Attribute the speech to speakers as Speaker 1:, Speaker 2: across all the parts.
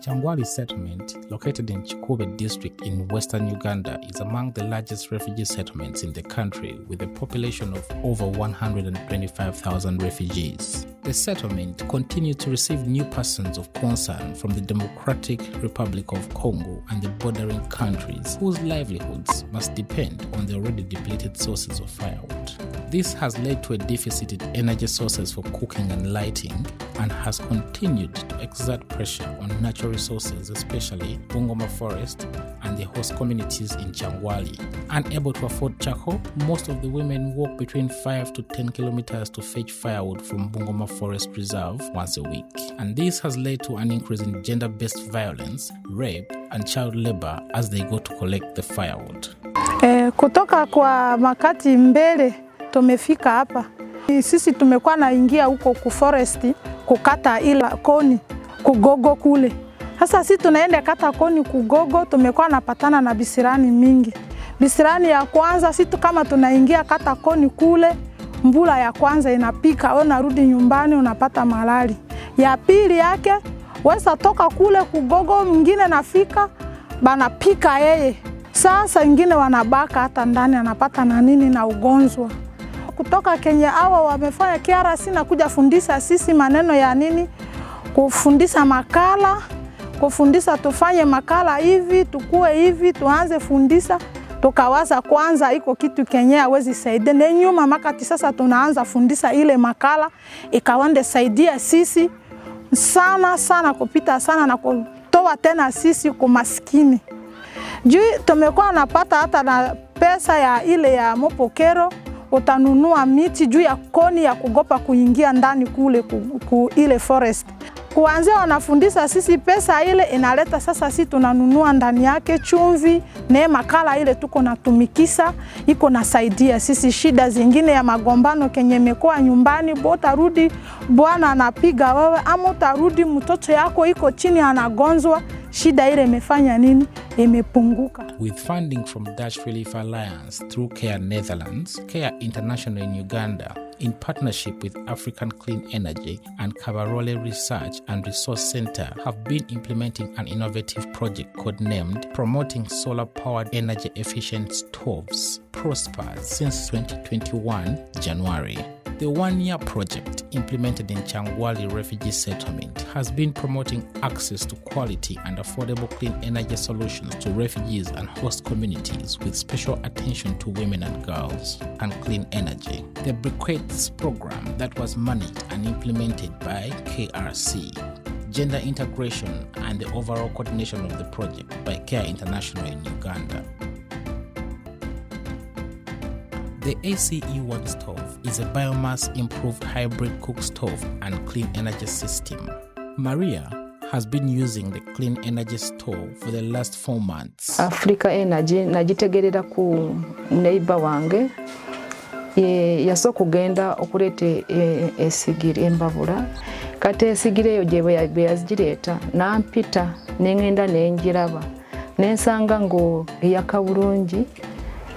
Speaker 1: Changwali settlement, located in Chikube district in western Uganda, is among the largest refugee settlements in the country, with a population of over 125,000 refugees. The settlement continues to receive new persons of concern from the Democratic Republic of Congo and the bordering countries, whose livelihoods must depend on the already depleted sources of firewood. This has led to a deficit in energy sources for cooking and lighting, and has continued to exert pressure on natural resources, especially Bungoma Forest and the host communities in Changwali. Unable to afford charcoal, most of the women walk between 5 to 10 kilometers to fetch firewood from Bungoma Forest Reserve once a week. And this has led to an increase in gender-based violence, rape, and child labor as they go to collect the firewood.
Speaker 2: Kutoka kwa makati mbele tumefika hapa. Sisi tumekuwa naingia huko ku forest kukata ila koni kugogo kule. Sasa sisi tunaenda kata koni kugogo, tumekuwa napatana na bisirani mingi. Bisirani ya kwanza sisi kama tunaingia kata koni kule, mbula ya kwanza inapika, unarudi nyumbani unapata malali. Ya pili yake wesa toka kule kugogo, mwingine nafika banapika yeye. Sasa wengine wanabaka hata ndani anapata na nini na ugonjwa. Kutoka Kenya hawa wamefanya KRC na kuja fundisha sisi maneno ya nini, kufundisha makala, kufundisha tufanye makala hivi, tukue hivi, tuanze fundisha. Tukawaza kwanza iko kitu Kenya hawezi saidia, na nyuma makati sasa tunaanza fundisha ile makala ikawande saidia sisi sana kupita sana na kutoa tena sisi kumaskini. Juu tumekuwa napata hata na pesa ya ile ya mopokero, utanunua miti juu ya koni ya kugopa kuingia ndani kule ile forest. Kuanzia wanafundisha sisi pesa ile inaleta sasa sisi tunanunua ndani yake chumvi, na makala ile tuko natumikisa iko nasaidia sisi shida zingine ya magombano kenye mekua nyumbani, bota rudi bwana anapiga wewe, ama utarudi mtoto yako iko chini anagonzwa, shida ile imefanya nini, imepunguka.
Speaker 1: With funding from Dutch Relief Alliance through CARE Netherlands, CARE International in Uganda, in partnership with African Clean Energy and Kabarole Research and Resource Center, have been implementing an innovative project codenamed Promoting Solar-Powered Energy Efficient Stoves, PROSPER, since 2021 January. The one-year project, implemented in Changwali refugee settlement, has been promoting access to quality and affordable clean energy solutions to refugees and host communities, with special attention to women and girls and clean energy. The Briquettes program that was managed and implemented by KRC, gender integration and the overall coordination of the project by CARE International in Uganda. The ACE1 stove is a biomass-improved hybrid cook stove and clean energy system. Maria has been using the clean energy stove for the last 4 months.
Speaker 3: Africa Energy najitegerera ku neighbor wange yaso kugenda okulete esigiri embabula, kate esigiri eyo gye yazigireta nampita nengenda nenjiraba nensanga ngo yakabulungi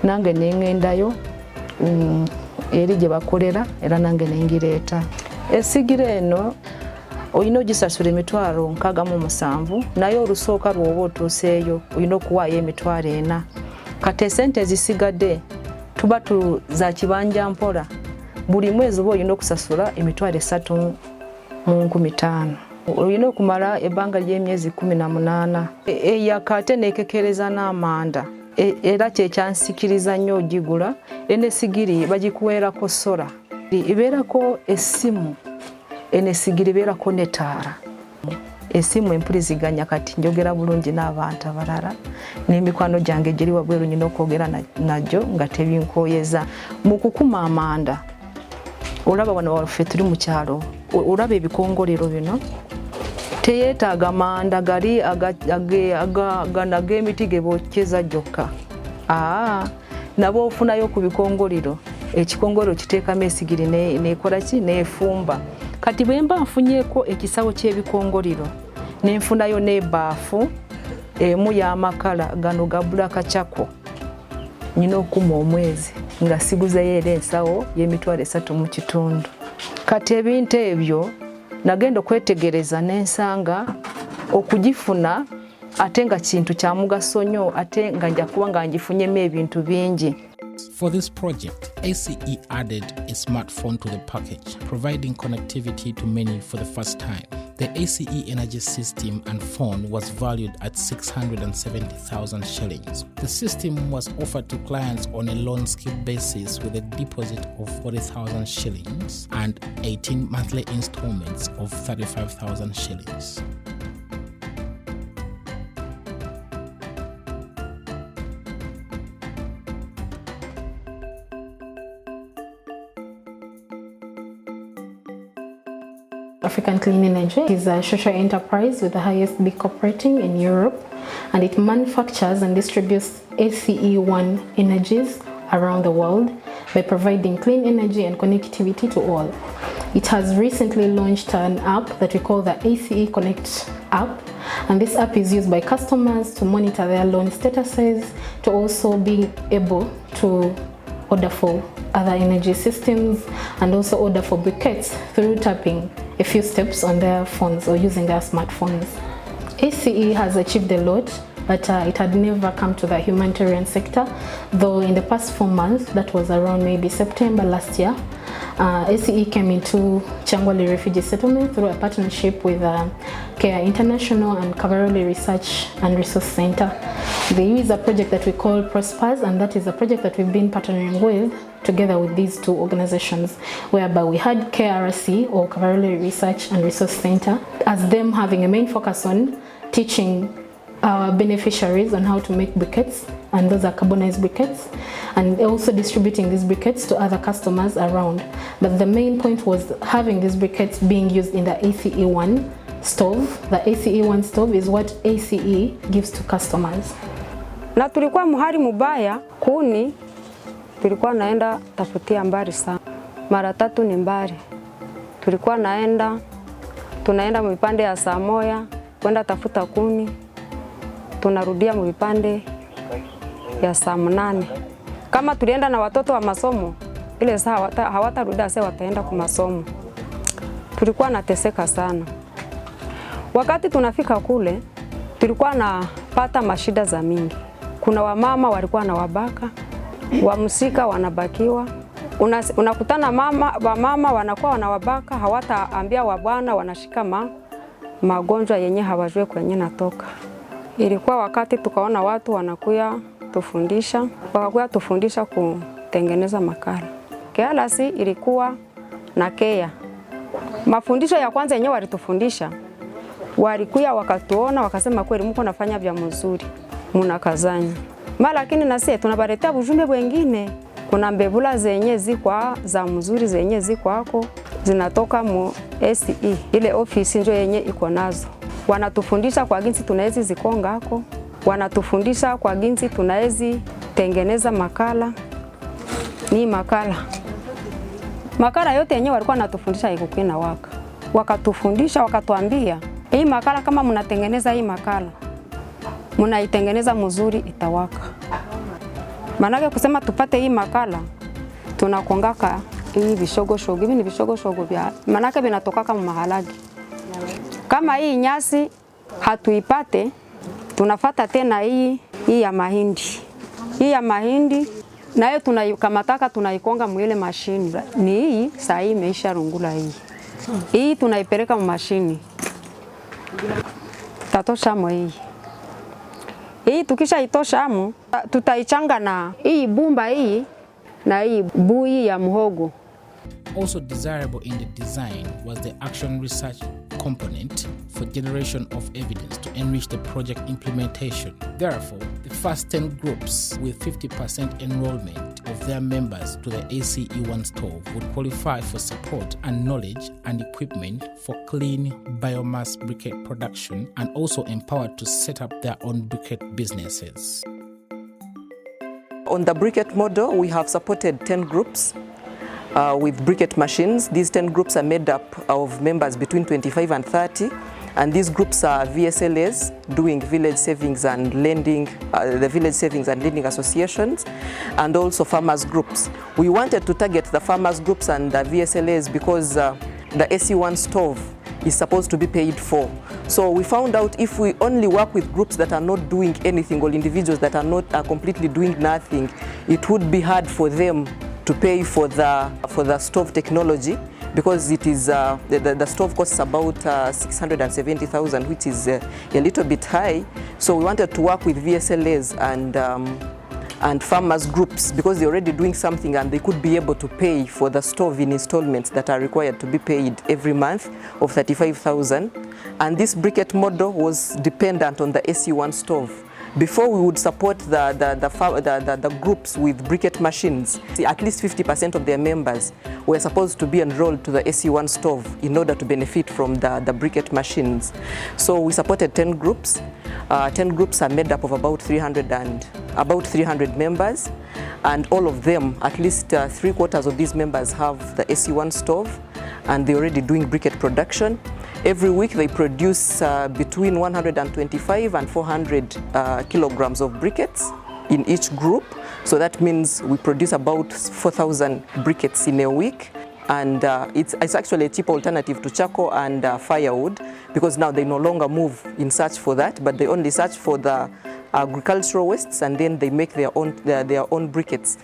Speaker 3: nange nengendayo eri gye bakolera era nange nengireta. Esigire eno oyino gisasula emitwalo 67, naye olusooka lwoba otuuseeyo oyina okuwaayo emitwalo 4. Kati sente zisigadde tuba za kibanja mpola, buli mwezi oba oyina okusasula emitwalo 3,500. Oyina okumala ebbanga ly'emyezi 18. Eyakate nekekereza n'amanda. Era kyekyansikiriza nnyo ogigula, enesigiri bagikuweerako sola. Ibeerako essimu, enesigiri ibeerako netaara. Essimu empuliziganya kati njogera bulungi n'abantu abalala. N'emikwano gyange giri wabweru nnina okwogera najjo nga tebinkooyeza. Mu kukuma amanda, olaba wano waffe tuli mu kyalo, olaba ebikongolero bino, teyeetaaga manda gali ag'emiti ge bokyeza gyokka. Nabo ofunayo ku bikongolero, ekikongolero kiteekamu esigiri nekola ki, neefumba. Kati bwe mba nfunyeeko ekisawo ky'ebikongolero, nenfunayo n'ebaafu emu y'amakala gano ga bulaka chako, nina okuma omwezi nga siguzeyo era ensawo y'emitwalo 3.5. Kati ebintu ebyo nagenda okwetegereza nensanga okugifuna ate nga kintu kya mugaso nnyo ate nga nja kuba nga ngifunyemu ebintu bingi.
Speaker 1: For this project, ACE added a smartphone to the package, providing connectivity to many for the first time. The ACE energy system and phone was valued at 670,000 shillings. The system was offered to clients on a loan scheme basis with a deposit of 40,000 shillings and 18 monthly installments of 35,000 shillings.
Speaker 4: African Clean Energy is a social enterprise with the highest B Corp rating in Europe, and it manufactures and distributes ACE1 energies around the world by providing clean energy and connectivity to all. It has recently launched an app that we call the ACE Connect app, and this app is used by customers to monitor their loan statuses, to also be able to order for other energy systems and also order for briquettes through tapping a few steps on their phones or using their smartphones. ACE has achieved a lot, but it had never come to the humanitarian sector, though in the past 4 months, that was around maybe September last year, ACE came into Changwali refugee settlement through a partnership with CARE International and Kabarole Research and Resource Center. They use a project that we call Prospers, and that is a project that we've been partnering with together with these two organizations, whereby we had KRC or Kabarole Research and Resource Center as them having a main focus on teaching our beneficiaries on how to make briquettes, and those are carbonized briquettes, and also distributing these briquettes to other customers around. But the main point was having these briquettes being used in the ACE1 stove. The ACE1 stove is what ACE gives to customers.
Speaker 5: Na tulikuwa muhali mubaya, kuni tulikuwa naenda tafutia mbali sana. Mara 3 ni mbali. Tulikuwa tunaenda mvipande ya saa moja kwenda tafuta kuni. Tunarudia mvipande ya saa 8. Kama tulienda na watoto wa masomo, ile saa hawatarudia sasa wataenda kwa masomo. Tulikuwa nateseka sana. Wakati tunafika kule, tulikuwa napata mashida za mingi. Kuna wamama walikuwa na wabaka, wamsika wanabakiwa. Unakutana wamama wanakuwa wanawabaka, hawataambia wabwana, wanashika magonjwa yenye hawajui kwenye natoka. Ilikuwa wakati tukaona watu wanakuya tufundisha kutengeneza makala. KRC ilikuwa na KEA. Mafundisho ya kwanza yenyewe walitufundisha, walikuya wakatuona wakasema kweli mko nafanya vya mzuri, mnakazanya. Lakini na sisi tunabaletea ujumbe wengine. Kuna mbevula zenye zikwa za mzuri zenye ziko hako zinatoka mu ACE, ile ofisi ndio yenye iko nazo. Wanatufundisha kwa jinsi tunaweza zikonga hako, wanatufundisha kwa jinsi tunaweza tengeneza makala. Ni makala yote yenyewe walikuwa wanatufundisha iko na waka. Wakatufundisha wakatuambia, hii makala kama mnatengeneza hii makala, mnaitengeneza mzuri itawaka. Manake kusema tupate hii makala, tunakongaka hii vishogo-shogo, hivi ni vishogo-shogo vya manake vinatoka kama mahalagi. Kama hii nyasi hatuipate, tunafata tena hii ya mahindi. Hii ya mahindi nayo tunaikamata tunaikonga mwile mashini. Ni hii saa hii imeisha rungula hii. Hii tunaipeleka mu mashini. Tatosha mo hii. Hii tukisha itoshamo tutaichanga na hii bumba hii na hii bui ya muhogo.
Speaker 1: Also desirable in the design was the action research component for generation of evidence to enrich the project implementation. Therefore, the first 10 groups with 50% enrollment of their members to the ACE1 stove would qualify for support and knowledge and equipment for clean biomass briquette production, and also empowered to set up their own briquette businesses.
Speaker 6: On the briquette model, we have supported 10 groups with briquette machines. These 10 groups are made up of members between 25 and 30, and these groups are VSLAs doing village savings and lending, the village savings and lending associations, and also farmers groups. We wanted to target the farmers groups and the VSLAs because the ACE1 stove is supposed to be paid for. So we found out if we only work with groups that are not doing anything or individuals that are completely doing nothing, it would be hard for them to pay for the stove technology, because it is the stove costs about 670,000, which is a little bit high. So we wanted to work with VSLAs and farmers groups, because they're already doing something and they could be able to pay for the stove in installments that are required to be paid every month of 35,000. And this briquette model was dependent on the SE1 stove. Before we would support the groups with briquette machines, at least 50% of their members were supposed to be enrolled to the SE1 stove in order to benefit from the briquette machines. So we supported 10 groups. 10 groups are made up of about 300 members, and all of them, at least 3/4 of these members have the SE1 stove, and they're already doing briquette production. Every week they produce between 125 and 400 kilograms of briquettes in each group. So that means we produce about 4,000 briquettes in a week. And it's actually a cheap alternative to charcoal and firewood, because now they no longer move in search for that, but they only search for the agricultural wastes, and then they make their own briquettes